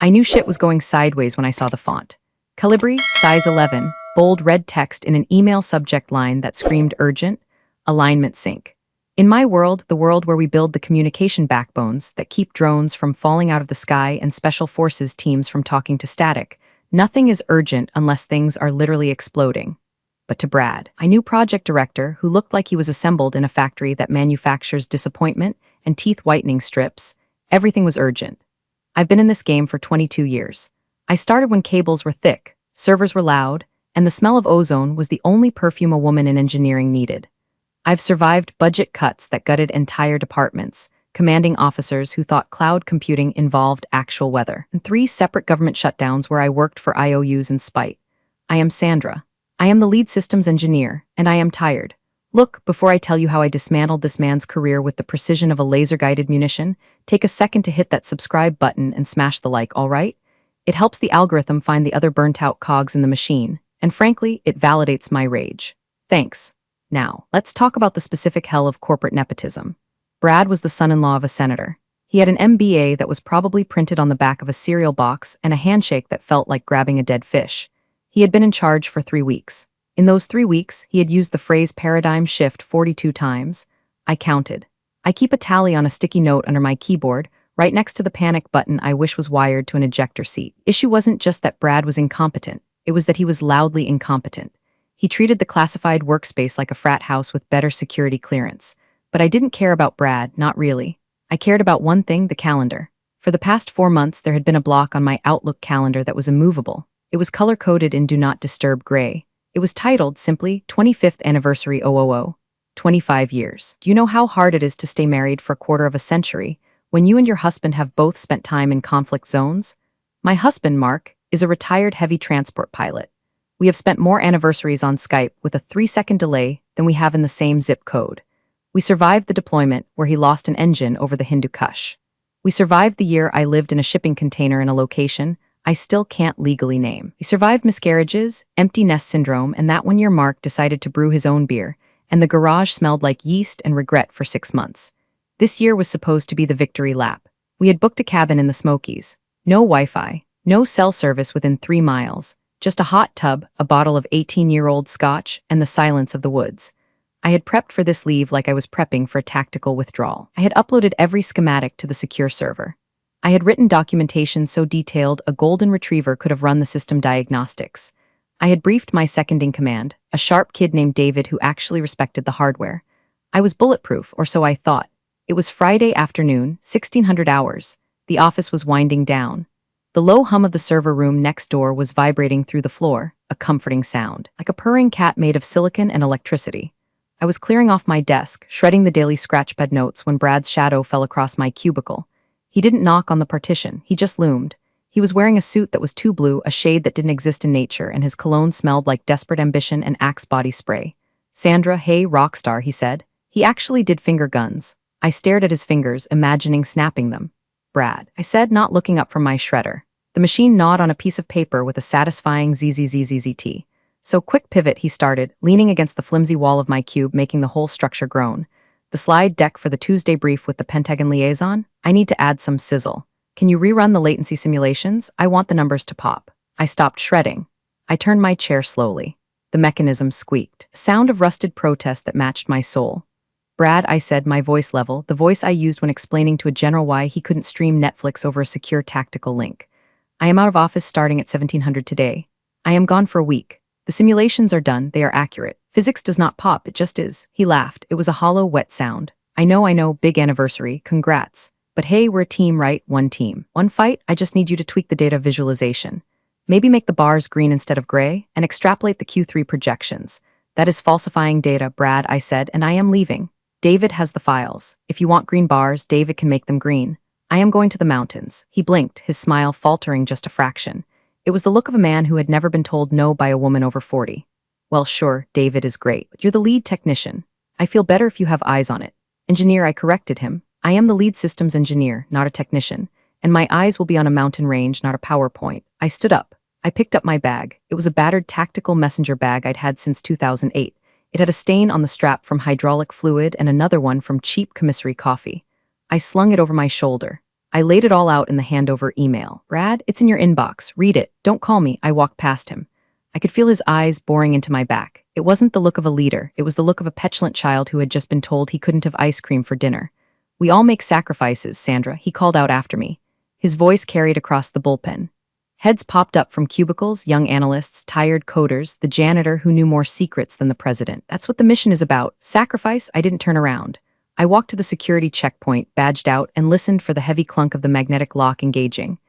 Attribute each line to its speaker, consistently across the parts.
Speaker 1: I knew shit was going sideways when I saw the font. Calibri, size 11, bold red text in an email subject line that screamed urgent, alignment sync. In my world, the world where we build the communication backbones that keep drones from falling out of the sky and special forces teams from talking to static, nothing is urgent unless things are literally exploding. But to Brad, I knew project director who looked like he was assembled in a factory that manufactures disappointment and teeth whitening strips, everything was urgent. I've been in this game for 22 years. I started when cables were thick, servers were loud, and the smell of ozone was the only perfume a woman in engineering needed. I've survived budget cuts that gutted entire departments, commanding officers who thought cloud computing involved actual weather, and 3 separate government shutdowns where I worked for IOUs in spite. I am Sandra. I am the lead systems engineer, and I am tired. Look, before I tell you how I dismantled this man's career with the precision of a laser-guided munition, take a second to hit that subscribe button and smash the like, all right? It helps the algorithm find the other burnt-out cogs in the machine, and frankly, it validates my rage. Thanks. Now, let's talk about the specific hell of corporate nepotism. Brad was the son-in-law of a senator. He had an MBA that was probably printed on the back of a cereal box and a handshake that felt like grabbing a dead fish. He had been in charge for 3 weeks. In those 3 weeks, he had used the phrase paradigm shift 42 times. I counted. I keep a tally on a sticky note under my keyboard, right next to the panic button I wish was wired to an ejector seat. Issue wasn't just that Brad was incompetent, it was that he was loudly incompetent. He treated the classified workspace like a frat house with better security clearance. But I didn't care about Brad, not really. I cared about one thing, the calendar. For the past 4 months, there had been a block on my Outlook calendar that was immovable. It was color-coded in Do Not Disturb gray. It was titled simply 25th Anniversary 000, 25 years. Do you know how hard it is to stay married for a quarter of a century when you and your husband have both spent time in conflict zones? My husband, Mark, is a retired heavy transport pilot. We have spent more anniversaries on Skype with a 3-second delay than we have in the same zip code. We survived the deployment where he lost an engine over the Hindu Kush. We survived the year I lived in a shipping container in a location I still can't legally name. We survived miscarriages, empty nest syndrome, and that one year Mark decided to brew his own beer, and the garage smelled like yeast and regret for 6 months. This year was supposed to be the victory lap. We had booked a cabin in the Smokies. No Wi-Fi, no cell service within 3 miles, just a hot tub, a bottle of 18-year-old scotch, and the silence of the woods. I had prepped for this leave like I was prepping for a tactical withdrawal. I had uploaded every schematic to the secure server. I had written documentation so detailed a golden retriever could have run the system diagnostics. I had briefed my second-in-command, a sharp kid named David who actually respected the hardware. I was bulletproof, or so I thought. It was Friday afternoon, 1600 hours. The office was winding down. The low hum of the server room next door was vibrating through the floor, a comforting sound, like a purring cat made of silicon and electricity. I was clearing off my desk, shredding the daily scratchpad notes when Brad's shadow fell across my cubicle. He didn't knock on the partition, he just loomed. He was wearing a suit that was too blue, a shade that didn't exist in nature, and his cologne smelled like desperate ambition and Axe body spray. Sandra, hey, rock star, he said. He actually did finger guns. I stared at his fingers, imagining snapping them. Brad, I said, not looking up from my shredder. The machine gnawed on a piece of paper with a satisfying ZZZZZT. So quick pivot, he started, leaning against the flimsy wall of my cube, making the whole structure groan. The slide deck for the Tuesday brief with the Pentagon liaison? I need to add some sizzle. Can you rerun the latency simulations? I want the numbers to pop. I stopped shredding. I turned my chair slowly. The mechanism squeaked. A sound of rusted protest that matched my soul. Brad, I said, my voice level, the voice I used when explaining to a general why he couldn't stream Netflix over a secure tactical link. I am out of office starting at 1700 today. I am gone for a week. The simulations are done, they are accurate. Physics does not pop, it just is. He laughed. It was a hollow, wet sound. I know, big anniversary, congrats. But hey, we're a team, right? One team. One fight? I just need you to tweak the data visualization. Maybe make the bars green instead of gray, and extrapolate the Q3 projections. That is falsifying data, Brad, I said, and I am leaving. David has the files. If you want green bars, David can make them green. I am going to the mountains. He blinked, his smile faltering just a fraction. It was the look of a man who had never been told no by a woman over 40. Well, sure, David is great, but you're the lead technician. I feel better if you have eyes on it. Engineer, I corrected him. I am the lead systems engineer, not a technician, and my eyes will be on a mountain range, not a PowerPoint. I stood up. I picked up my bag. It was a battered tactical messenger bag I'd had since 2008. It had a stain on the strap from hydraulic fluid and another one from cheap commissary coffee. I slung it over my shoulder. I laid it all out in the handover email. Brad, it's in your inbox. Read it. Don't call me. I walked past him. I could feel his eyes boring into my back. It wasn't the look of a leader. It was the look of a petulant child who had just been told he couldn't have ice cream for dinner. We all make sacrifices, Sandra, he called out after me. His voice carried across the bullpen. Heads popped up from cubicles, young analysts, tired coders, the janitor who knew more secrets than the president. That's what the mission is about. Sacrifice. I didn't turn around. I walked to the security checkpoint, badged out, and listened for the heavy clunk of the magnetic lock engaging.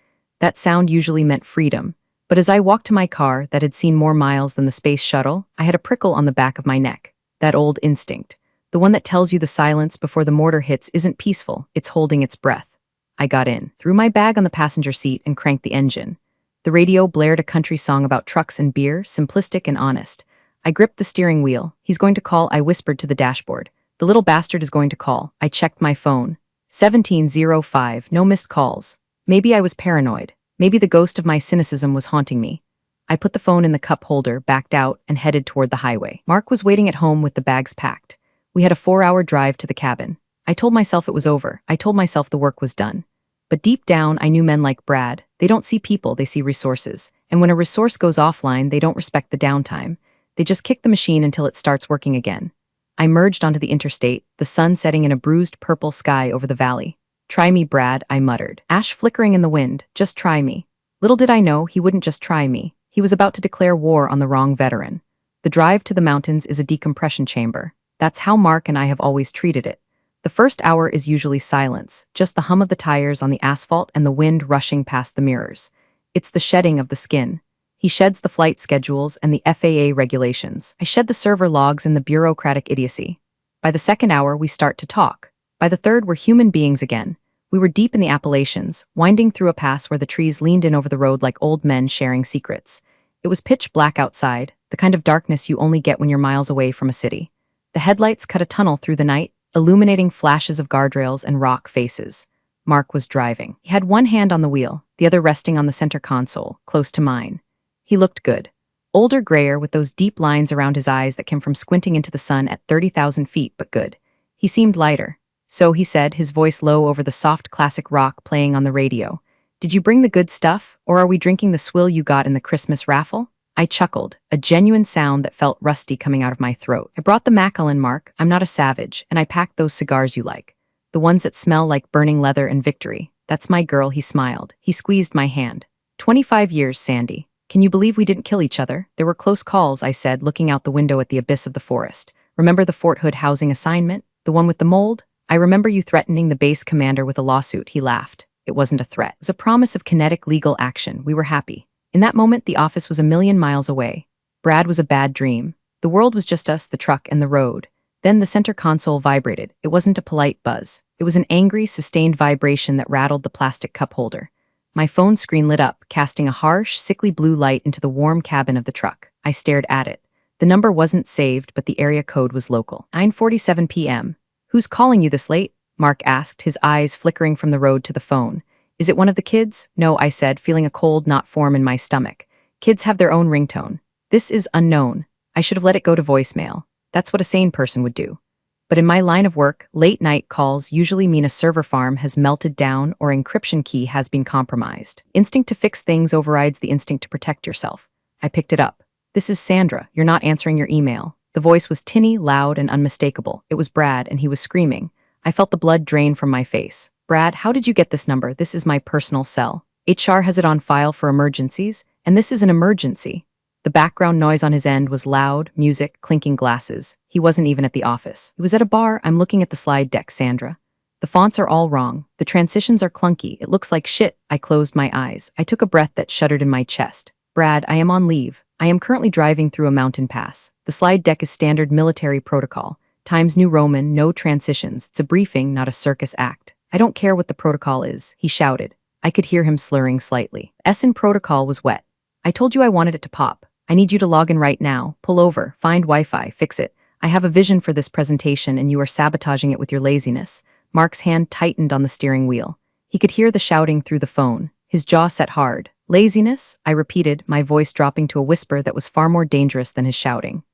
Speaker 1: That sound usually meant freedom. But as I walked to my car that had seen more miles than the space shuttle, I had a prickle on the back of my neck. That old instinct. The one that tells you the silence before the mortar hits isn't peaceful, it's holding its breath. I got in, threw my bag on the passenger seat, and cranked the engine. The radio blared a country song about trucks and beer, simplistic and honest. I gripped the steering wheel. He's going to call, I whispered to the dashboard. The little bastard is going to call. I checked my phone. 17:05, no missed calls. Maybe I was paranoid. Maybe the ghost of my cynicism was haunting me. I put the phone in the cup holder, backed out, and headed toward the highway. Mark was waiting at home with the bags packed. We had a 4-hour drive to the cabin. I told myself it was over. I told myself the work was done. But deep down, I knew men like Brad. They don't see people, they see resources. And when a resource goes offline, they don't respect the downtime. They just kick the machine until it starts working again. I merged onto the interstate, the sun setting in a bruised purple sky over the valley. Try me, Brad, I muttered. Ash flickering in the wind. Just try me. Little did I know he wouldn't just try me. He was about to declare war on the wrong veteran. The drive to the mountains is a decompression chamber. That's how Mark and I have always treated it. The first hour is usually silence, just the hum of the tires on the asphalt and the wind rushing past the mirrors. It's the shedding of the skin. He sheds the flight schedules and the FAA regulations. I shed the server logs and the bureaucratic idiocy. By the second hour, we start to talk. By the third, we're human beings again. We were deep in the Appalachians, winding through a pass where the trees leaned in over the road like old men sharing secrets. It was pitch black outside, the kind of darkness you only get when you're miles away from a city. The headlights cut a tunnel through the night, illuminating flashes of guardrails and rock faces. Mark was driving. He had one hand on the wheel, the other resting on the center console, close to mine. He looked good. Older, grayer, with those deep lines around his eyes that came from squinting into the sun at 30,000 feet, but good. He seemed lighter. So, he said, his voice low over the soft classic rock playing on the radio. Did you bring the good stuff, or are we drinking the swill you got in the Christmas raffle? I chuckled, a genuine sound that felt rusty coming out of my throat. I brought the Macallan, Mark. I'm not a savage, and I packed those cigars you like. The ones that smell like burning leather and victory. That's my girl, he smiled. He squeezed my hand. 25 years, Sandy. Can you believe we didn't kill each other? There were close calls, I said, looking out the window at the abyss of the forest. Remember the Fort Hood housing assignment? The one with the mold? I remember you threatening the base commander with a lawsuit. He laughed. It wasn't a threat. It was a promise of kinetic legal action. We were happy. In that moment, the office was a million miles away. Brad was a bad dream. The world was just us, the truck, and the road. Then the center console vibrated. It wasn't a polite buzz. It was an angry, sustained vibration that rattled the plastic cup holder. My phone screen lit up, casting a harsh, sickly blue light into the warm cabin of the truck. I stared at it. The number wasn't saved, but the area code was local. 9:47 p.m. Who's calling you this late? Mark asked, his eyes flickering from the road to the phone. Is it one of the kids? No, I said, feeling a cold knot form in my stomach. Kids have their own ringtone. This is unknown. I should have let it go to voicemail. That's what a sane person would do. But in my line of work, late-night calls usually mean a server farm has melted down or encryption key has been compromised. Instinct to fix things overrides the instinct to protect yourself. I picked it up. This is Sandra. You're not answering your email. The voice was tinny, loud, and unmistakable. It was Brad, and he was screaming. I felt the blood drain from my face. Brad, how did you get this number? This is my personal cell. HR has it on file for emergencies, and this is an emergency. The background noise on his end was loud, music, clinking glasses. He wasn't even at the office. He was at a bar. I'm looking at the slide deck, Sandra. The fonts are all wrong. The transitions are clunky. It looks like shit. I closed my eyes. I took a breath that shuddered in my chest. Brad, I am on leave. I am currently driving through a mountain pass. The slide deck is standard military protocol. Times New Roman, no transitions. It's a briefing, not a circus act. I don't care what the protocol is, he shouted. I could hear him slurring slightly. S in protocol was wet. I told you I wanted it to pop. I need you to log in right now. Pull over, find Wi-Fi, fix it. I have a vision for this presentation and you are sabotaging it with your laziness. Mark's hand tightened on the steering wheel. He could hear the shouting through the phone. His jaw set hard. Laziness? I repeated, my voice dropping to a whisper that was far more dangerous than his shouting.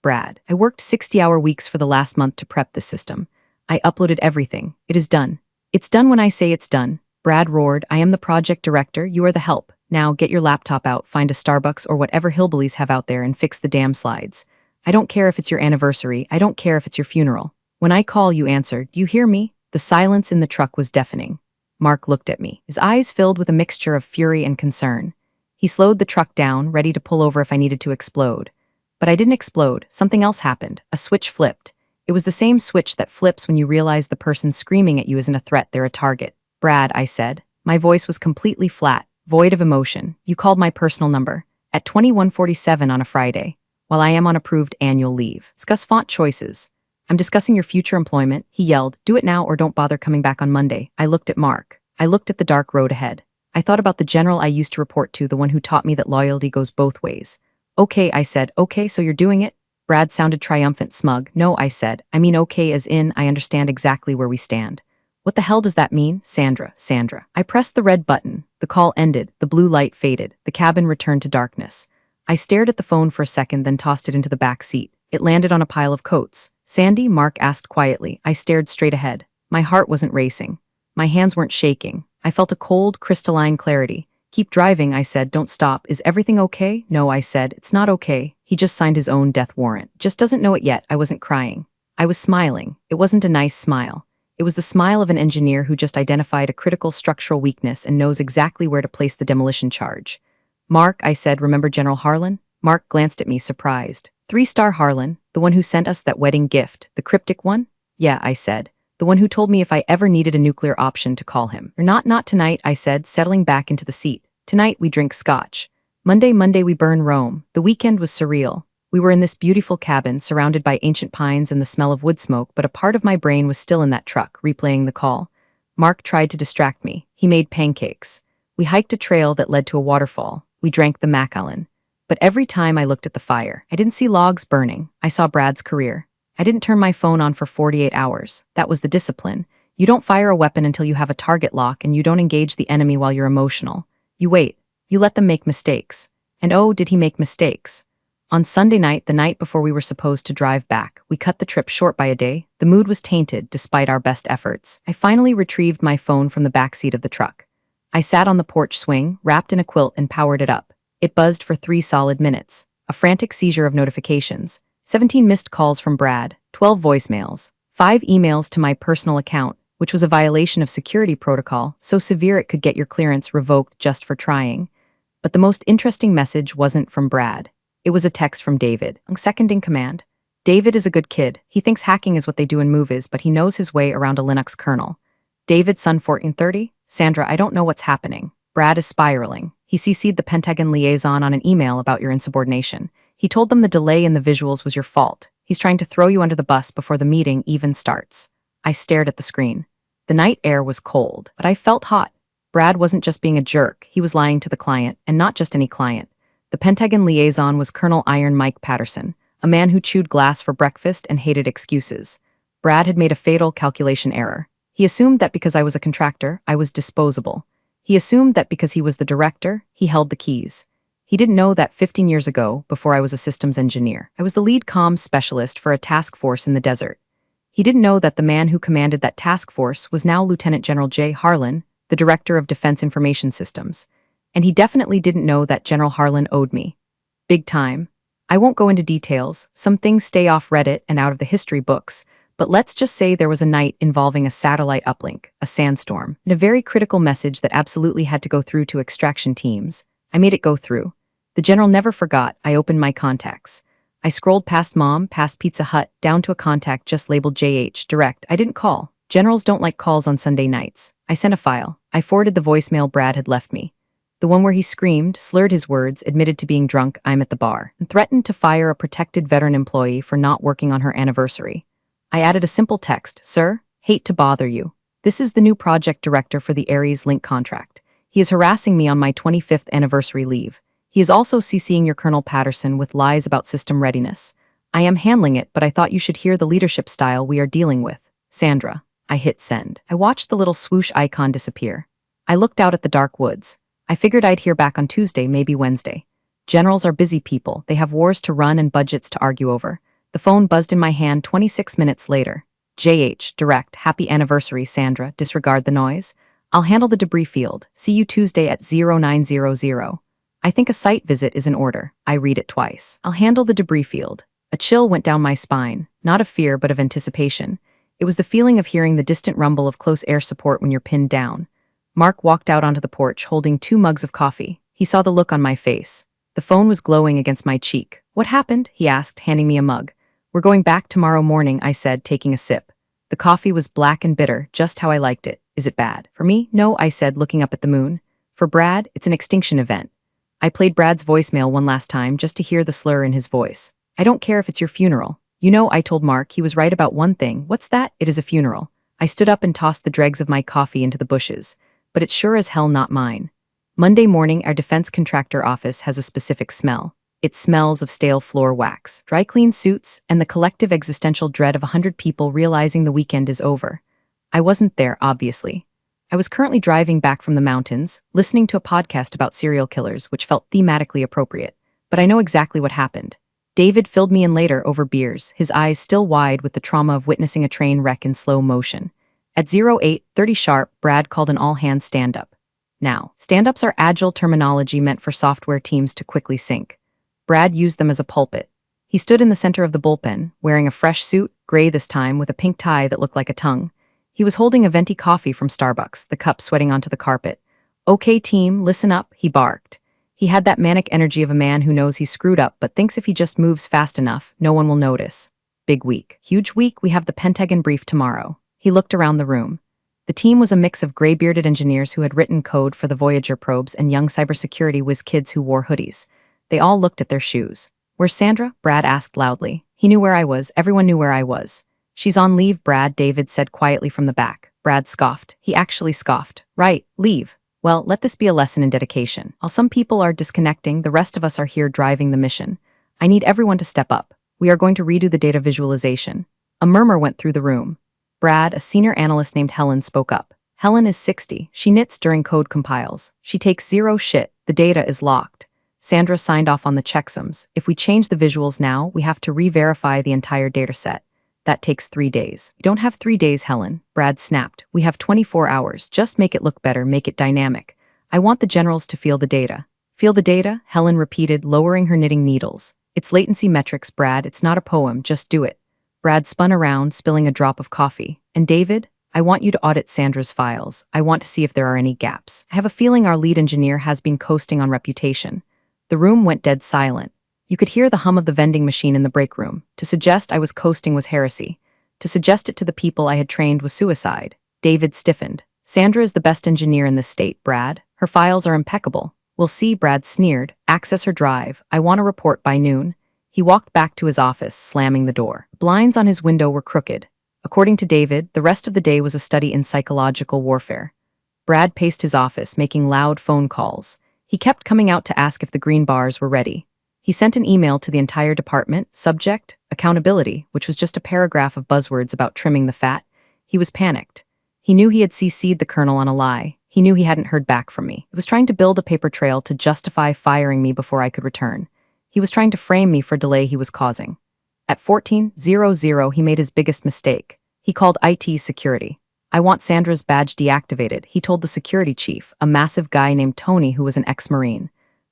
Speaker 1: Brad, I worked 60-hour weeks for the last month to prep this system. I uploaded everything. It is done. It's done when I say it's done. Brad roared, I am the project director, you are the help. Now get your laptop out, find a Starbucks or whatever hillbillies have out there and fix the damn slides. I don't care if it's your anniversary, I don't care if it's your funeral. When I call, you answer, do you hear me? The silence in the truck was deafening. Mark looked at me, his eyes filled with a mixture of fury and concern. He slowed the truck down, ready to pull over if I needed to explode. But I didn't explode, something else happened. A switch flipped. It was the same switch that flips when you realize the person screaming at you isn't a threat, they're a target. Brad, I said. My voice was completely flat, void of emotion. You called my personal number. At 21:47 on a Friday, while I am on approved annual leave. Discuss font choices. I'm discussing your future employment, he yelled. Do it now or don't bother coming back on Monday. I looked at Mark. I looked at the dark road ahead. I thought about the general I used to report to, the one who taught me that loyalty goes both ways. Okay, I said. Okay, so you're doing it? Brad sounded triumphant, smug. No, I said. I mean okay as in, I understand exactly where we stand. What the hell does that mean? Sandra. I pressed the red button. The call ended. The blue light faded. The cabin returned to darkness. I stared at the phone for a second, then tossed it into the back seat. It landed on a pile of coats. Sandy? Mark asked quietly. I stared straight ahead. My heart wasn't racing. My hands weren't shaking. I felt a cold, crystalline clarity. Keep driving, I said. Don't stop. Is everything okay? No, I said. It's not okay. He just signed his own death warrant. Just doesn't know it yet. I wasn't crying. I was smiling. It wasn't a nice smile. It was the smile of an engineer who just identified a critical structural weakness and knows exactly where to place the demolition charge. Mark, I said, remember General Harlan? Mark glanced at me, surprised. 3-star Harlan, the one who sent us that wedding gift, the cryptic one? Yeah, I said. The one who told me if I ever needed a nuclear option to call him. Or not tonight, I said, settling back into the seat. Tonight we drink scotch. Monday we burn Rome. The weekend was surreal. We were in this beautiful cabin, surrounded by ancient pines and the smell of wood smoke, but a part of my brain was still in that truck, replaying the call. Mark tried to distract me. He made pancakes. We hiked a trail that led to a waterfall. We drank the Macallan. But every time I looked at the fire, I didn't see logs burning. I saw Brad's career. I didn't turn my phone on for 48 hours. That was the discipline. You don't fire a weapon until you have a target lock, and you don't engage the enemy while you're emotional. You wait. You let them make mistakes. And oh, did he make mistakes. On Sunday night, the night before we were supposed to drive back, we cut the trip short by a day. The mood was tainted, despite our best efforts. I finally retrieved my phone from the backseat of the truck. I sat on the porch swing, wrapped in a quilt, and powered it up. It buzzed for 3 solid minutes. A frantic seizure of notifications. 17 missed calls from Brad, 12 voicemails, 5 emails to my personal account, which was a violation of security protocol, so severe it could get your clearance revoked just for trying. But the most interesting message wasn't from Brad. It was a text from David, second in command. David is a good kid. He thinks hacking is what they do in movies, but he knows his way around a Linux kernel. David, son 1430, Sandra, I don't know what's happening. Brad is spiraling. He CC'd the Pentagon liaison on an email about your insubordination. He told them the delay in the visuals was your fault. He's trying to throw you under the bus before the meeting even starts. I stared at the screen. The night air was cold, but I felt hot. Brad wasn't just being a jerk, he was lying to the client, and not just any client. The Pentagon liaison was Colonel Iron Mike Patterson, a man who chewed glass for breakfast and hated excuses. Brad had made a fatal calculation error. He assumed that because I was a contractor, I was disposable. He assumed that because he was the director, he held the keys. He didn't know that 15 years ago, before I was a systems engineer, I was the lead comms specialist for a task force in the desert. He didn't know that the man who commanded that task force was now Lieutenant General J. Harlan, the director of Defense Information Systems. And he definitely didn't know that General Harlan owed me. Big time. I won't go into details, some things stay off Reddit and out of the history books, but let's just say there was a night involving a satellite uplink, a sandstorm, and a very critical message that absolutely had to go through to extraction teams. I made it go through. The general never forgot. I opened my contacts. I scrolled past Mom, past Pizza Hut, down to a contact just labeled JH, direct. I didn't call. Generals don't like calls on Sunday nights. I sent a file. I forwarded the voicemail Brad had left me. The one where he screamed, slurred his words, admitted to being drunk, I'm at the bar, and threatened to fire a protected veteran employee for not working on her anniversary. I added a simple text, Sir, hate to bother you. This is the new project director for the Ares Link contract. He is harassing me on my 25th anniversary leave. He is also CCing your Colonel Patterson with lies about system readiness. I am handling it, but I thought you should hear the leadership style we are dealing with. Sandra. I hit send. I watched the little swoosh icon disappear. I looked out at the dark woods. I figured I'd hear back on Tuesday, maybe Wednesday. Generals are busy people. They have wars to run and budgets to argue over. The phone buzzed in my hand 26 minutes later. JH, direct, happy anniversary, Sandra, disregard the noise. I'll handle the debris field. See you Tuesday at 0900. I think a site visit is in order. I read it twice. I'll handle the debris field. A chill went down my spine, not of fear but of anticipation. It was the feeling of hearing the distant rumble of close air support when you're pinned down. Mark walked out onto the porch holding 2 mugs of coffee. He saw the look on my face. The phone was glowing against my cheek. What happened? He asked, handing me a mug. We're going back tomorrow morning, I said, taking a sip. The coffee was black and bitter, just how I liked it. Is it bad? For me? No, I said, looking up at the moon. For Brad, it's an extinction event. I played Brad's voicemail one last time just to hear the slur in his voice. I don't care if it's your funeral. You know, I told Mark he was right about one thing. What's that? It is a funeral. I stood up and tossed the dregs of my coffee into the bushes. But it's sure as hell not mine. Monday morning, our defense contractor office has a specific smell. It smells of stale floor wax, dry clean suits, and the collective existential dread of 100 people realizing the weekend is over. I wasn't there, obviously. I was currently driving back from the mountains, listening to a podcast about serial killers, which felt thematically appropriate. But I know exactly what happened. David filled me in later over beers, his eyes still wide with the trauma of witnessing a train wreck in slow motion. At 08:30 sharp, Brad called an all-hands stand-up. Now, stand-ups are agile terminology meant for software teams to quickly sync. Brad used them as a pulpit. He stood in the center of the bullpen, wearing a fresh suit, gray this time, with a pink tie that looked like a tongue. He was holding a venti coffee from Starbucks, the cup sweating onto the carpet. Okay team, listen up, he barked. He had that manic energy of a man who knows he's screwed up but thinks if he just moves fast enough, no one will notice. Big week. Huge week, we have the Pentagon brief tomorrow. He looked around the room. The team was a mix of gray-bearded engineers who had written code for the Voyager probes and young cybersecurity whiz kids who wore hoodies. They all looked at their shoes. Where's Sandra? Brad asked loudly. He knew where I was. Everyone knew where I was. She's on leave, Brad, David said quietly from the back. Brad scoffed. He actually scoffed. Right, leave. Well, let this be a lesson in dedication. While some people are disconnecting, the rest of us are here driving the mission. I need everyone to step up. We are going to redo the data visualization. A murmur went through the room. Brad, a senior analyst named Helen, spoke up. Helen is 60. She knits during code compiles. She takes zero shit. The data is locked. Sandra signed off on the checksums. If we change the visuals now, we have to re-verify the entire dataset. That takes 3 days. We don't have 3 days, Helen. Brad snapped. We have 24 hours. Just make it look better, make it dynamic. I want the generals to feel the data. Feel the data? Helen repeated, lowering her knitting needles. It's latency metrics, Brad. It's not a poem. Just do it. Brad spun around, spilling a drop of coffee. And David, I want you to audit Sandra's files. I want to see if there are any gaps. I have a feeling our lead engineer has been coasting on reputation. The room went dead silent. You could hear the hum of the vending machine in the break room. To suggest I was coasting was heresy. To suggest it to the people I had trained was suicide. David stiffened. Sandra is the best engineer in this state, Brad. Her files are impeccable. We'll see, Brad sneered. Access her drive. I want a report by noon. He walked back to his office, slamming the door. Blinds on his window were crooked. According to David, the rest of the day was a study in psychological warfare. Brad paced his office, making loud phone calls. He kept coming out to ask if the green bars were ready. He sent an email to the entire department, subject, accountability, which was just a paragraph of buzzwords about trimming the fat. He was panicked. He knew he had CC'd the colonel on a lie. He knew he hadn't heard back from me. He was trying to build a paper trail to justify firing me before I could return. He was trying to frame me for delay he was causing. At 14:00, he made his biggest mistake. He called IT security. I want Sandra's badge deactivated, he told the security chief, a massive guy named Tony who was an ex-Marine.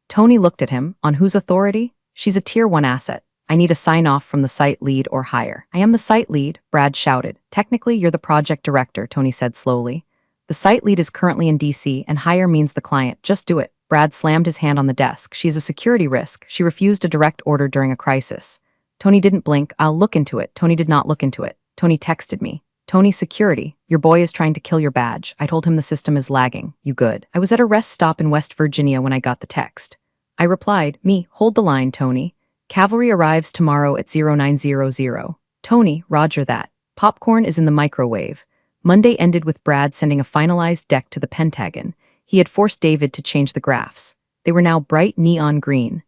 Speaker 1: Tony looked at him. On whose authority? She's a Tier 1 asset. I need a sign-off from the site lead or higher. I am the site lead, Brad shouted. Technically, you're the project director, Tony said slowly. The site lead is currently in DC, and higher means the client. Just do it. Brad slammed his hand on the desk. She is a security risk. She refused a direct order during a crisis. Tony didn't blink. I'll look into it. Tony did not look into it. Tony texted me. Tony, security. Your boy is trying to kill your badge. I told him the system is lagging. You good? I was at a rest stop in West Virginia when I got the text. I replied, me, hold the line, Tony. Cavalry arrives tomorrow at 0900. Tony, roger that. Popcorn is in the microwave. Monday ended with Brad sending a finalized deck to the Pentagon. He had forced David to change the graphs. They were now bright neon green.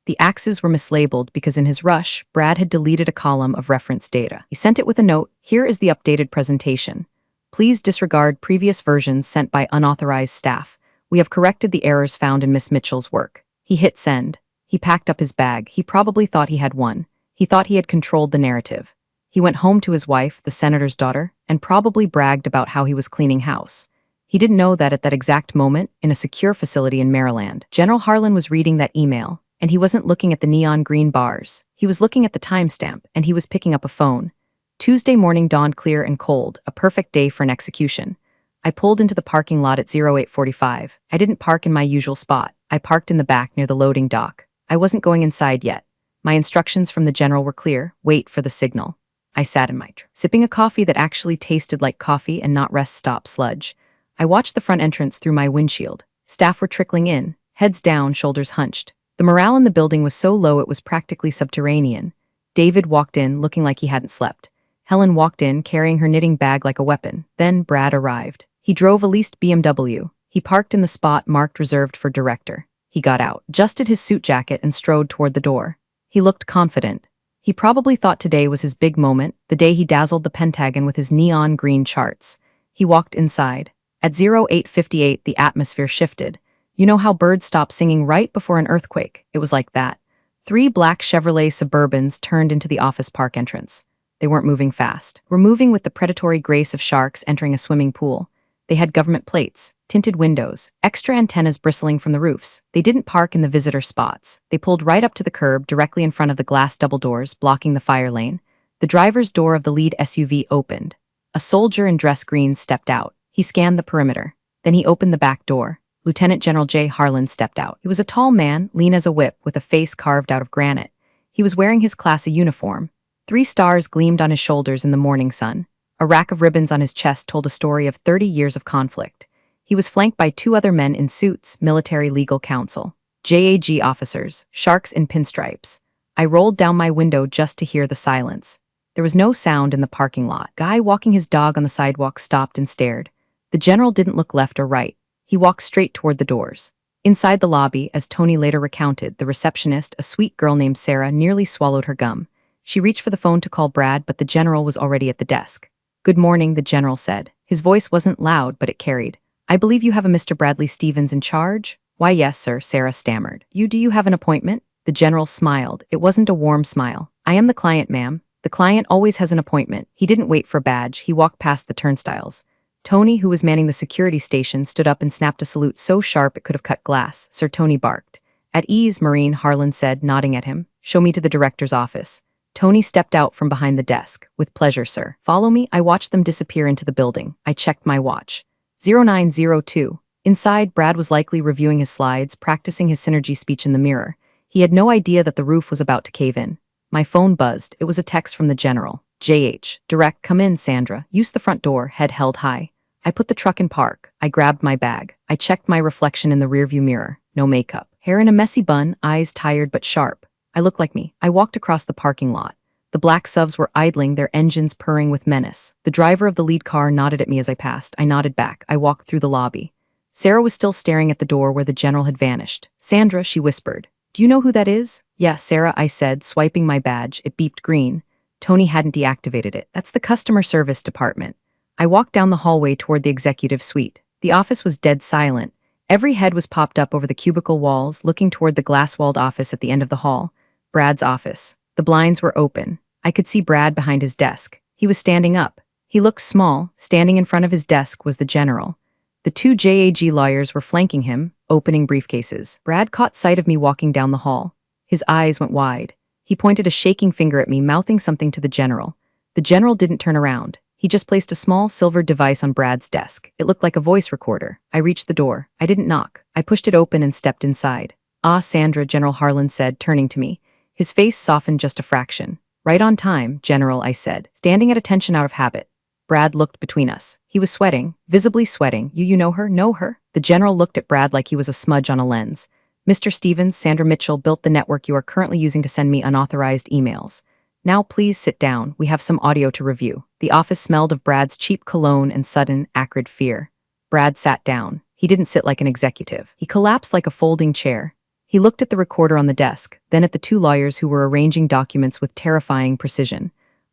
Speaker 1: The axes were mislabeled because in his rush, Brad had deleted a column of reference data. He sent it with a note, here is the updated presentation. Please disregard previous versions sent by unauthorized staff. We have corrected the errors found in Miss Mitchell's work. He hit send. He packed up his bag. He probably thought he had won. He thought he had controlled the narrative. He went home to his wife, the senator's daughter, and probably bragged about how he was cleaning house. He didn't know that at that exact moment, in a secure facility in Maryland, General Harlan was reading that email, and he wasn't looking at the neon green bars. He was looking at the timestamp, and he was picking up a phone. Tuesday morning dawned clear and cold, a perfect day for an execution. I pulled into the parking lot at 0845. I didn't park in my usual spot. I parked in the back near the loading dock. I wasn't going inside yet. My instructions from the general were clear: wait for the signal. I sat in my truck, sipping a coffee that actually tasted like coffee and not rest stop sludge. I watched the front entrance through my windshield. Staff were trickling in, heads down, shoulders hunched. The morale in the building was so low it was practically subterranean. David walked in, looking like he hadn't slept. Helen walked in, carrying her knitting bag like a weapon. Then Brad arrived. He drove a leased BMW. He parked in the spot marked reserved for director. He got out, adjusted his suit jacket, and strode toward the door. He looked confident. He probably thought today was his big moment, the day he dazzled the Pentagon with his neon green charts. He walked inside. At 0858, the atmosphere shifted. You know how birds stop singing right before an earthquake? It was like that. 3 black Chevrolet Suburbans turned into the office park entrance. They weren't moving fast. Were moving with the predatory grace of sharks entering a swimming pool. They had government plates, tinted windows, extra antennas bristling from the roofs. They didn't park in the visitor spots. They pulled right up to the curb directly in front of the glass double doors, blocking the fire lane. The driver's door of the lead SUV opened. A soldier in dress greens stepped out. He scanned the perimeter. Then he opened the back door. Lieutenant General J. Harlan stepped out. He was a tall man, lean as a whip, with a face carved out of granite. He was wearing his class A uniform. 3 stars gleamed on his shoulders in the morning sun. A rack of ribbons on his chest told a story of 30 years of conflict. He was flanked by 2 other men in suits, military legal counsel. JAG officers, sharks in pinstripes. I rolled down my window just to hear the silence. There was no sound in the parking lot. Guy walking his dog on the sidewalk stopped and stared. The general didn't look left or right. He walked straight toward the doors. Inside the lobby, as Tony later recounted, the receptionist, a sweet girl named Sarah, nearly swallowed her gum. She reached for the phone to call Brad, but the general was already at the desk. "Good morning," the general said. His voice wasn't loud, but it carried. "I believe you have a Mr. Bradley Stevens in charge?" "Why, yes, sir," Sarah stammered. Do you have an appointment?" The general smiled. It wasn't a warm smile. "I am the client, ma'am. The client always has an appointment." He didn't wait for a badge. He walked past the turnstiles. Tony, who was manning the security station, stood up and snapped a salute so sharp it could have cut glass. Sir Tony barked. "At ease, Marine," Harlan said, nodding at him. "Show me to the director's office." Tony stepped out from behind the desk. "With pleasure, sir." "Follow me." I watched them disappear into the building. I checked my watch. 0902. Inside, Brad was likely reviewing his slides, practicing his synergy speech in the mirror. He had no idea that the roof was about to cave in. My phone buzzed. It was a text from the general. "JH. Direct, come in, Sandra. Use the front door, head held high." I put the truck in park. I grabbed my bag. I checked my reflection in the rearview mirror. No makeup. Hair in a messy bun, eyes tired but sharp. I looked like me. I walked across the parking lot. The black subs were idling, their engines purring with menace. The driver of the lead car nodded at me as I passed. I nodded back. I walked through the lobby. Sarah was still staring at the door where the general had vanished. "Sandra," she whispered. "Do you know who that is?" "Yeah, Sarah," I said, swiping my badge. It beeped green. Tony hadn't deactivated it. "That's the customer service department." I walked down the hallway toward the executive suite. The office was dead silent. Every head was popped up over the cubicle walls, looking toward the glass-walled office at the end of the hall. Brad's office. The blinds were open. I could see Brad behind his desk. He was standing up. He looked small. Standing in front of his desk was the general. The 2 JAG lawyers were flanking him, opening briefcases. Brad caught sight of me walking down the hall. His eyes went wide. He pointed a shaking finger at me, mouthing something to the general. The general didn't turn around. He just placed a small silver device on Brad's desk. It looked like a voice recorder. I reached the door. I didn't knock. I pushed it open and stepped inside. "Ah, Sandra," General Harlan said, turning to me. His face softened just a fraction. "Right on time, General," I said, standing at attention out of habit. Brad looked between us. He was sweating, visibly sweating. You know her? Know her?" The general looked at Brad like he was a smudge on a lens. "Mr. Stevens, Sandra Mitchell built the network you are currently using to send me unauthorized emails. Now please sit down. We have some audio to review." The office smelled of Brad's cheap cologne and sudden, acrid fear. Brad sat down. He didn't sit like an executive. He collapsed like a folding chair. He looked at the recorder on the desk, then at the 2 lawyers who were arranging documents with terrifying precision.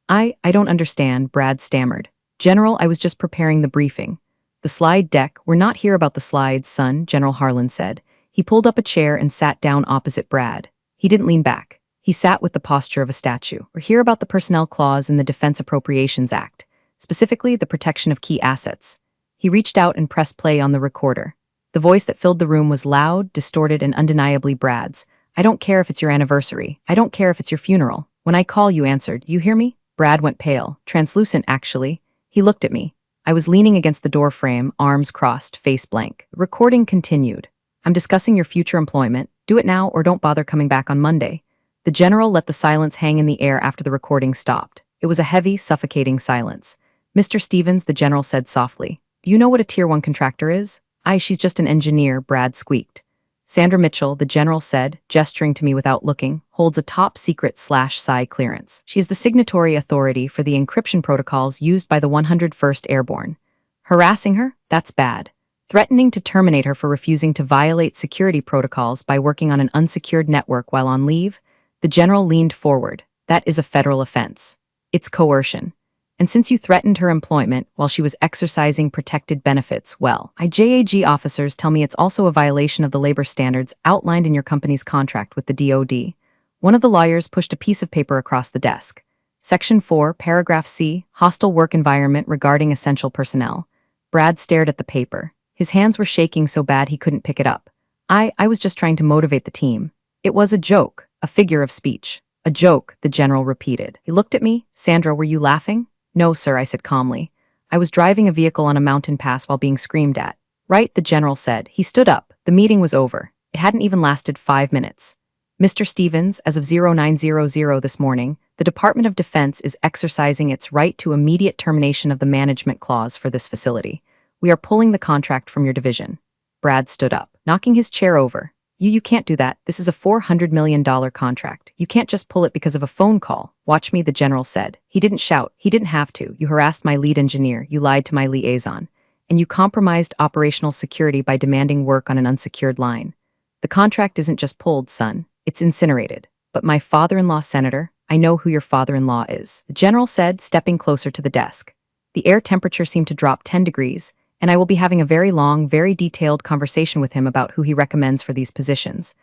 Speaker 1: I don't understand," Brad stammered. "General, I was just preparing the briefing." "The slide deck, we're not here about the slides, son," General Harlan said. He pulled up a chair and sat down opposite Brad. He didn't lean back. He sat with the posture of a statue. "We're here about the personnel clause in the Defense Appropriations Act, specifically the protection of key assets." He reached out and pressed play on the recorder. The voice that filled the room was loud, distorted, and undeniably Brad's. I don't care if it's your anniversary. I don't care if it's your funeral. When I call, you answered. You hear me? Brad went pale, translucent actually. He looked at me. I was leaning against the door frame, arms crossed, face blank. The recording continued. I'm discussing your future employment. Do it now or don't bother coming back on Monday. The general let the silence hang in the air after the recording stopped. It was a heavy, suffocating silence. Mr. Stevens, the general said softly. Do you know what a Tier 1 contractor is? She's just an engineer, Brad squeaked. Sandra Mitchell, the general said, gesturing to me without looking, holds a top-secret/PSY clearance. She is the signatory authority for the encryption protocols used by the 101st Airborne. Harassing her? That's bad. Threatening to terminate her for refusing to violate security protocols by working on an unsecured network while on leave? The general leaned forward. That is a federal offense. It's coercion. And since you threatened her employment while she was exercising protected benefits, well, JAG officers tell me it's also a violation of the labor standards outlined in your company's contract with the DoD. One of the lawyers pushed a piece of paper across the desk. Section 4, Paragraph C, hostile work environment regarding essential personnel. Brad stared at the paper. His hands were shaking so bad he couldn't pick it up. I was just trying to motivate the team. It was a joke, a figure of speech. A joke, the general repeated. He looked at me. Sandra, were you laughing? No, sir, I said calmly. I was driving a vehicle on a mountain pass while being screamed at. Right, the general said. He stood up. The meeting was over. It hadn't even lasted 5 minutes. Mr. Stevens, as of 0900 this morning, the Department of Defense is exercising its right to immediate termination of the management clause for this facility. We are pulling the contract from your division. Brad stood up, knocking his chair over. You can't do that. This is a $400 million contract. You can't just pull it because of a phone call. Watch me, the general said. He didn't shout. He didn't have to. You harassed my lead engineer. You lied to my liaison. And you compromised operational security by demanding work on an unsecured line. The contract isn't just pulled, son. It's incinerated. But my father-in-law, Senator, I know who your father-in-law is, the general said, stepping closer to the desk. The air temperature seemed to drop 10 degrees, and I will be having a very long, very detailed conversation with him about who he recommends for these positions.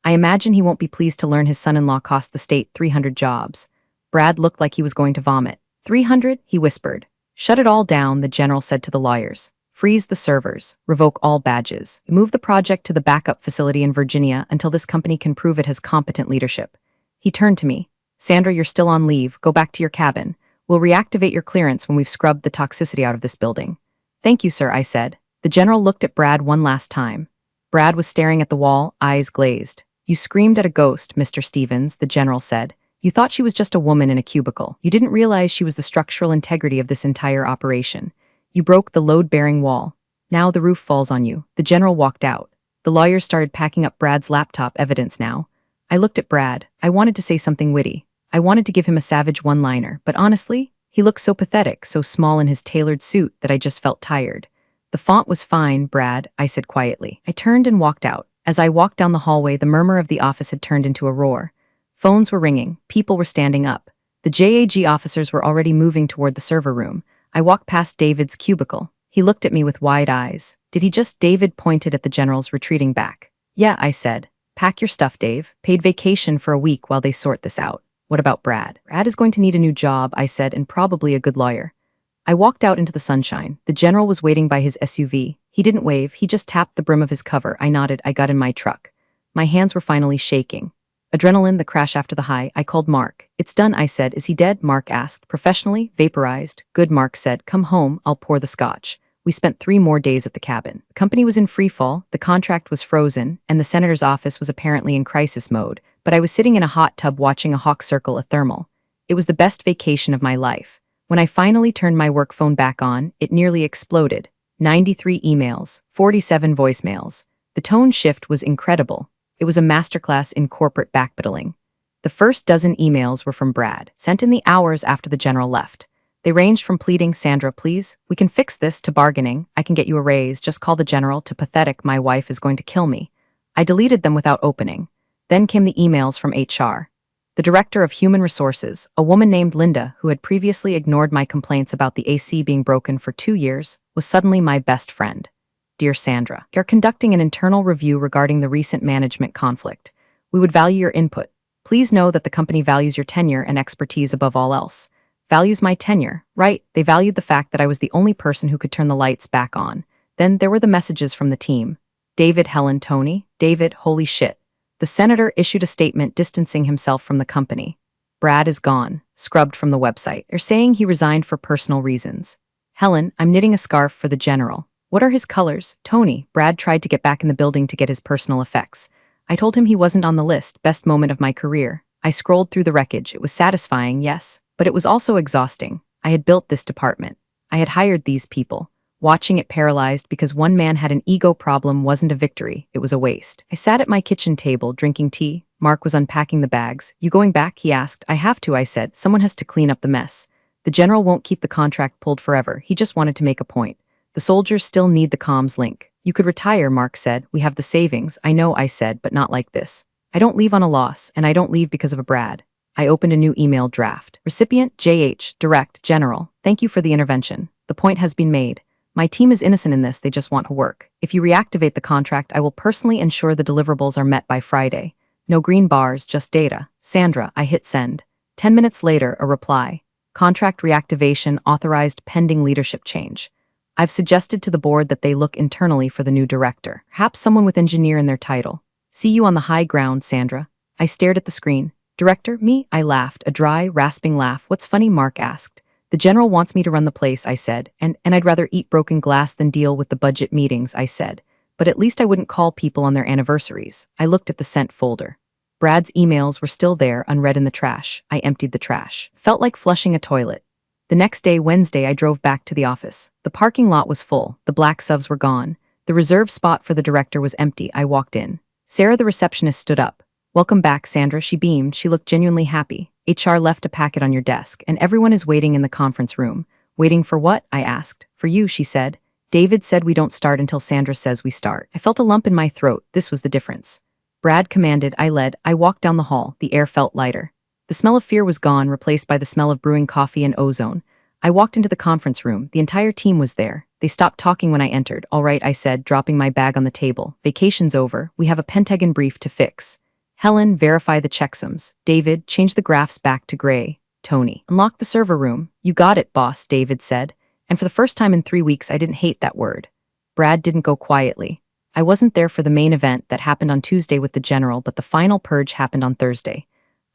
Speaker 1: I imagine he won't be pleased to learn his son-in-law cost the state 300 jobs. Brad looked like he was going to vomit. 300? He whispered. Shut it all down, the general said to the lawyers. Freeze the servers. Revoke all badges. Move the project to the backup facility in Virginia until this company can prove it has competent leadership. He turned to me. Sandra, you're still on leave. Go back to your cabin. We'll reactivate your clearance when we've scrubbed the toxicity out of this building. Thank you, sir, I said. The general looked at Brad one last time. Brad was staring at the wall, eyes glazed. You screamed at a ghost, Mr. Stevens, the general said. You thought she was just a woman in a cubicle. You didn't realize she was the structural integrity of this entire operation. You broke the load-bearing wall. Now the roof falls on you. The general walked out. The lawyers started packing up Brad's laptop evidence now. I looked at Brad. I wanted to say something witty. I wanted to give him a savage one-liner, but honestly, he looked so pathetic, so small in his tailored suit that I just felt tired. The font was fine, Brad, I said quietly. I turned and walked out. As I walked down the hallway, the murmur of the office had turned into a roar. Phones were ringing. People were standing up. The JAG officers were already moving toward the server room. I walked past David's cubicle. He looked at me with wide eyes. Did he just? David pointed at the generals retreating back. Yeah, I said. Pack your stuff, Dave. Paid vacation for a week while they sort this out. What about Brad? Brad is going to need a new job, I said, and probably a good lawyer. I walked out into the sunshine. The general was waiting by his SUV. He didn't wave, he just tapped the brim of his cover. I nodded. I got in my truck. My hands were finally shaking. Adrenaline, the crash after the high. I called Mark. It's done, I said. Is he dead? Mark asked. Professionally, vaporized. Good, Mark said. Come home, I'll pour the scotch. We spent 3 more days at the cabin. The company was in freefall, the contract was frozen, and the senator's office was apparently in crisis mode, but I was sitting in a hot tub watching a hawk circle a thermal. It was the best vacation of my life. When I finally turned my work phone back on, it nearly exploded. 93 emails, 47 voicemails. The tone shift was incredible. It was a masterclass in corporate backpedaling. The first dozen emails were from Brad, sent in the hours after the general left. They ranged from pleading, Sandra, please, we can fix this, to bargaining, I can get you a raise, just call the general, to pathetic, my wife is going to kill me. I deleted them without opening. Then came the emails from HR. The director of human resources, a woman named Linda, who had previously ignored my complaints about the AC being broken for 2 years, was suddenly my best friend. Dear Sandra, we are conducting an internal review regarding the recent management conflict. We would value your input. Please know that the company values your tenure and expertise above all else. Values my tenure. Right, they valued the fact that I was the only person who could turn the lights back on. Then there were the messages from the team. David, Helen, Tony. David, holy shit. The senator issued a statement distancing himself from the company. Brad is gone, scrubbed from the website. They're saying he resigned for personal reasons. Helen, I'm knitting a scarf for the general. What are his colors? Tony, Brad tried to get back in the building to get his personal effects. I told him he wasn't on the list, best moment of my career. I scrolled through the wreckage. It was satisfying, yes, but it was also exhausting. I had built this department. I had hired these people. Watching it paralyzed because one man had an ego problem wasn't a victory, it was a waste. I sat at my kitchen table, drinking tea. Mark was unpacking the bags. You going back? He asked. I have to, I said. Someone has to clean up the mess. The general won't keep the contract pulled forever. He just wanted to make a point. The soldiers still need the comms link. You could retire, Mark said. We have the savings. I know, I said, but not like this. I don't leave on a loss, and I don't leave because of a Brad. I opened a new email draft. Recipient, JH, Direct, General. Thank you for the intervention. The point has been made. My team is innocent in this, they just want to work. If you reactivate the contract, I will personally ensure the deliverables are met by Friday. No green bars, just data. Sandra, I hit send. 10 minutes later, a reply. Contract reactivation authorized pending leadership change. I've suggested to the board that they look internally for the new director. Perhaps someone with engineer in their title. See you on the high ground, Sandra. I stared at the screen. Director, me? I laughed, a dry, rasping laugh. What's funny? Mark asked. The general wants me to run the place, I said, and I'd rather eat broken glass than deal with the budget meetings, I said. But at least I wouldn't call people on their anniversaries. I looked at the sent folder. Brad's emails were still there, unread in the trash. I emptied the trash. Felt like flushing a toilet. The next day, Wednesday, I drove back to the office. The parking lot was full. The black subs were gone. The reserved spot for the director was empty. I walked in. Sarah, the receptionist, stood up. Welcome back, Sandra. She beamed. She looked genuinely happy. HR left a packet on your desk, and everyone is waiting in the conference room. Waiting for what? I asked. For you, she said. David said we don't start until Sandra says we start. I felt a lump in my throat. This was the difference. Brad commanded. I led. I walked down the hall. The air felt lighter. The smell of fear was gone, replaced by the smell of brewing coffee and ozone. I walked into the conference room. The entire team was there. They stopped talking when I entered. All right, I said, dropping my bag on the table. Vacation's over. We have a Pentagon brief to fix. Helen, verify the checksums. David, change the graphs back to gray. Tony, unlock the server room. You got it, boss, David said. And for the first time in 3 weeks, I didn't hate that word. Brad didn't go quietly. I wasn't there for the main event that happened on Tuesday with the general, but the final purge happened on Thursday.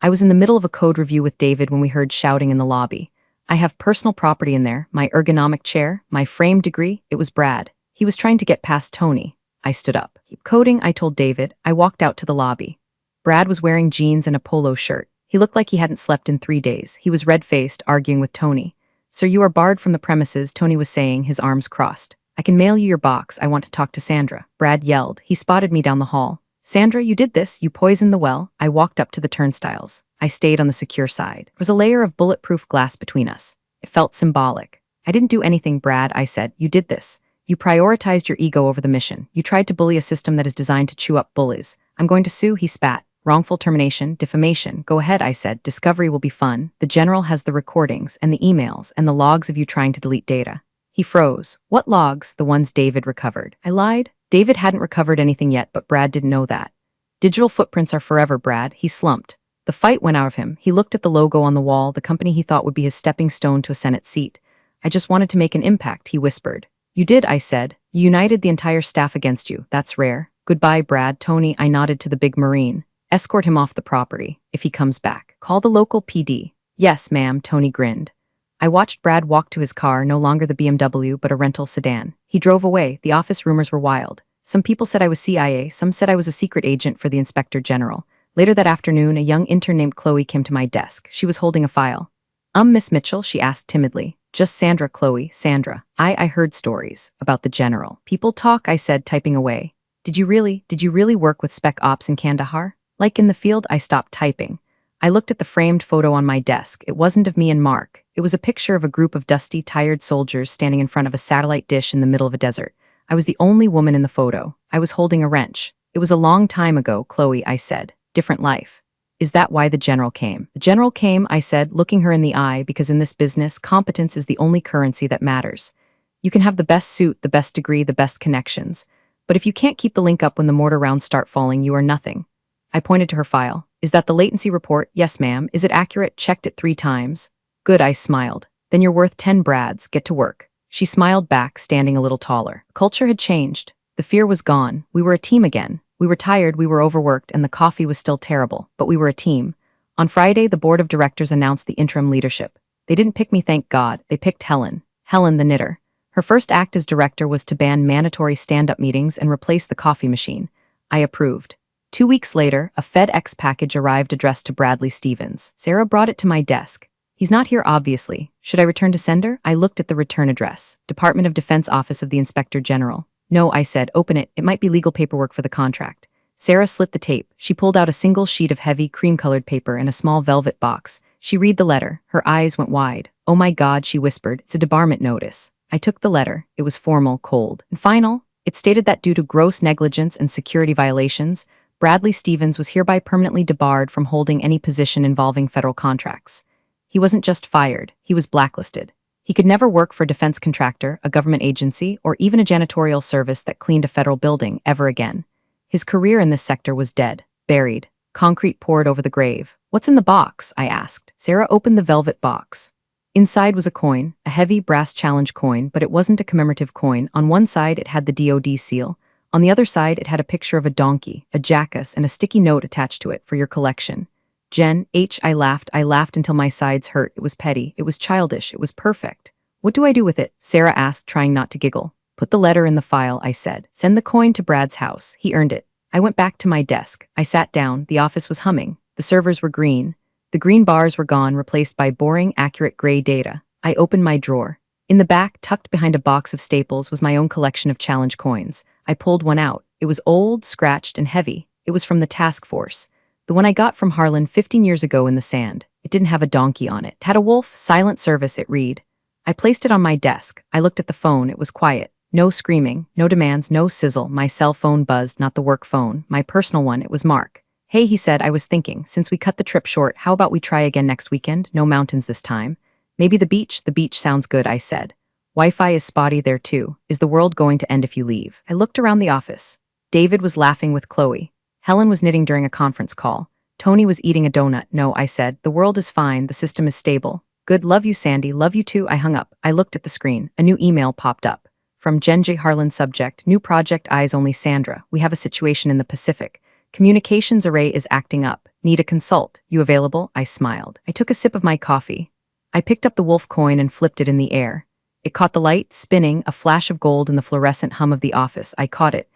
Speaker 1: I was in the middle of a code review with David when we heard shouting in the lobby. I have personal property in there, my ergonomic chair, my frame degree. It was Brad. He was trying to get past Tony. I stood up. Keep coding, I told David. I walked out to the lobby. Brad was wearing jeans and a polo shirt. He looked like he hadn't slept in 3 days. He was red-faced, arguing with Tony. Sir, you are barred from the premises, Tony was saying, his arms crossed. I can mail you your box. I want to talk to Sandra. Brad yelled. He spotted me down the hall. Sandra, you did this. You poisoned the well. I walked up to the turnstiles. I stayed on the secure side. There was a layer of bulletproof glass between us. It felt symbolic. I didn't do anything, Brad, I said. You did this. You prioritized your ego over the mission. You tried to bully a system that is designed to chew up bullies. I'm going to sue, he spat. Wrongful termination, defamation. Go ahead, I said. Discovery will be fun. The general has the recordings and the emails and the logs of you trying to delete data. He froze. What logs? The ones David recovered. I lied. David hadn't recovered anything yet, but Brad didn't know that. Digital footprints are forever, Brad. He slumped. The fight went out of him. He looked at the logo on the wall, the company he thought would be his stepping stone to a Senate seat. I just wanted to make an impact, he whispered. You did, I said. You united the entire staff against you. That's rare. Goodbye, Brad. Tony, I nodded to the big Marine. Escort him off the property. If he comes back, call the local PD. Yes, ma'am, Tony grinned. I watched Brad walk to his car, no longer the BMW, but a rental sedan. He drove away. The office rumors were wild. Some people said I was CIA, some said I was a secret agent for the Inspector General. Later that afternoon, a young intern named Chloe came to my desk. She was holding a file. Miss Mitchell, she asked timidly. Just Sandra, Chloe, Sandra. I heard stories about the general. People talk, I said, typing away. Did you really work with Spec Ops in Kandahar? Like in the field, I stopped typing. I looked at the framed photo on my desk. It wasn't of me and Mark. It was a picture of a group of dusty, tired soldiers standing in front of a satellite dish in the middle of a desert. I was the only woman in the photo. I was holding a wrench. It was a long time ago, Chloe, I said. Different life. Is that why the general came? The general came, I said, looking her in the eye, because in this business, competence is the only currency that matters. You can have the best suit, the best degree, the best connections. But if you can't keep the link up when the mortar rounds start falling, you are nothing. I pointed to her file. Is that the latency report? Yes, ma'am. Is it accurate? Checked it 3 times. Good, I smiled. Then you're worth 10 Brads, get to work. She smiled back, standing a little taller. Culture had changed. The fear was gone. We were a team again. We were tired, we were overworked, and the coffee was still terrible, but we were a team. On Friday, the board of directors announced the interim leadership. They didn't pick me, thank God. They picked Helen. Helen, the knitter. Her first act as director was to ban mandatory stand-up meetings and replace the coffee machine. I approved. 2 weeks later, a FedEx package arrived addressed to Bradley Stevens. Sarah brought it to my desk. He's not here, obviously. Should I return to sender? I looked at the return address. Department of Defense Office of the Inspector General. No, I said, open it. It might be legal paperwork for the contract. Sarah slit the tape. She pulled out a single sheet of heavy, cream-colored paper and a small velvet box. She read the letter. Her eyes went wide. Oh my God, she whispered. It's a debarment notice. I took the letter. It was formal, cold, and final. It stated that due to gross negligence and security violations, Bradley Stevens was hereby permanently debarred from holding any position involving federal contracts. He wasn't just fired, he was blacklisted. He could never work for a defense contractor, a government agency, or even a janitorial service that cleaned a federal building ever again. His career in this sector was dead, buried, concrete poured over the grave. What's in the box? I asked. Sarah opened the velvet box. Inside was a coin, a heavy brass challenge coin, but it wasn't a commemorative coin. On one side, it had the DoD seal. On the other side, it had a picture of a donkey, a jackass, and a sticky note attached to it for your collection. Jen, I laughed until my sides hurt. It was petty, it was childish, it was perfect. What do I do with it? Sarah asked, trying not to giggle. Put the letter in the file, I said. Send the coin to Brad's house. He earned it. I went back to my desk. I sat down. The office was humming. The servers were green. The green bars were gone, replaced by boring, accurate gray data. I opened my drawer. In the back, tucked behind a box of staples, was my own collection of challenge coins. I pulled one out. It was old, scratched, and heavy. It was from the task force. The one I got from Harlan 15 years ago in the sand. It didn't have a donkey on it. It had a wolf, silent service, it read. I placed it on my desk. I looked at the phone. It was quiet. No screaming, no demands, no sizzle. My cell phone buzzed, not the work phone. My personal one, it was Mark. Hey, he said, I was thinking, since we cut the trip short, how about we try again next weekend? No mountains this time. Maybe the beach sounds good, I said. Wi-Fi is spotty there too. Is the world going to end if you leave? I looked around the office. David was laughing with Chloe. Helen was knitting during a conference call. Tony was eating a donut. No, I said, the world is fine, the system is stable. Good, love you, Sandy, love you too. I hung up. I looked at the screen. A new email popped up. From Jen J. Harlan, subject, new project, eyes only Sandra. We have a situation in the Pacific. Communications array is acting up. Need a consult. You available? I smiled. I took a sip of my coffee. I picked up the wolf coin and flipped it in the air. It caught the light, spinning, a flash of gold in the fluorescent hum of the office. I caught it.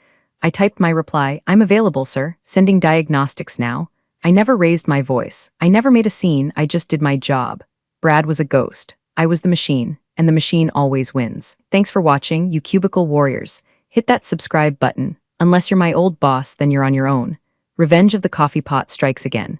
Speaker 1: I typed my reply, I'm available, sir. Sending diagnostics now. I never raised my voice. I never made a scene. I just did my job. Brad was a ghost. I was the machine. And the machine always wins. Thanks for watching, you cubicle warriors. Hit that subscribe button. Unless you're my old boss, then you're on your own. Revenge of the coffee pot strikes again.